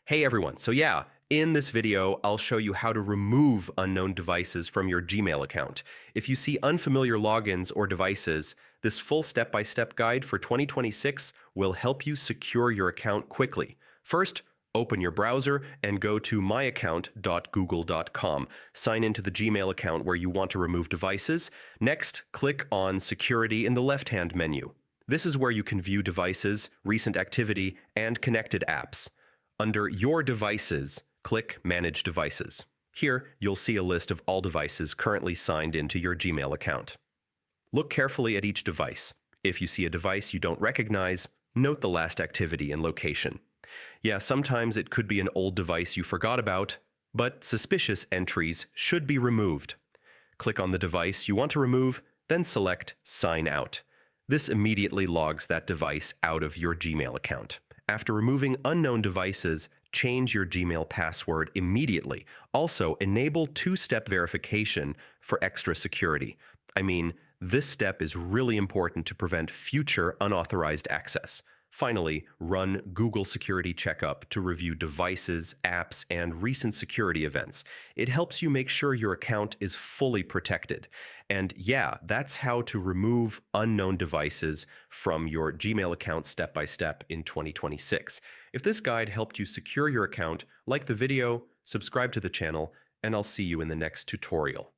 Hey everyone, in this video, I'll show you how to remove unknown devices from your Gmail account. If you see unfamiliar logins or devices, this full step-by-step guide for 2026 will help you secure your account quickly. First, open your browser and go to myaccount.google.com. Sign into the Gmail account where you want to remove devices. Next, click on Security in the left-hand menu. This is where you can view devices, recent activity, and connected apps. Under Your Devices, click Manage Devices. Here, you'll see a list of all devices currently signed into your Gmail account. Look carefully at each device. If you see a device you don't recognize, note the last activity and location. Sometimes it could be an old device you forgot about, but suspicious entries should be removed. Click on the device you want to remove, then select Sign Out. This immediately logs that device out of your Gmail account. After removing unknown devices, change your Gmail password immediately. Also, enable two-step verification for extra security. This step is really important to prevent future unauthorized access. Finally, run Google Security Checkup to review devices, apps, and recent security events. It helps you make sure your account is fully protected. And that's how to remove unknown devices from your Gmail account step by step in 2026. If this guide helped you secure your account, like the video, subscribe to the channel, and I'll see you in the next tutorial.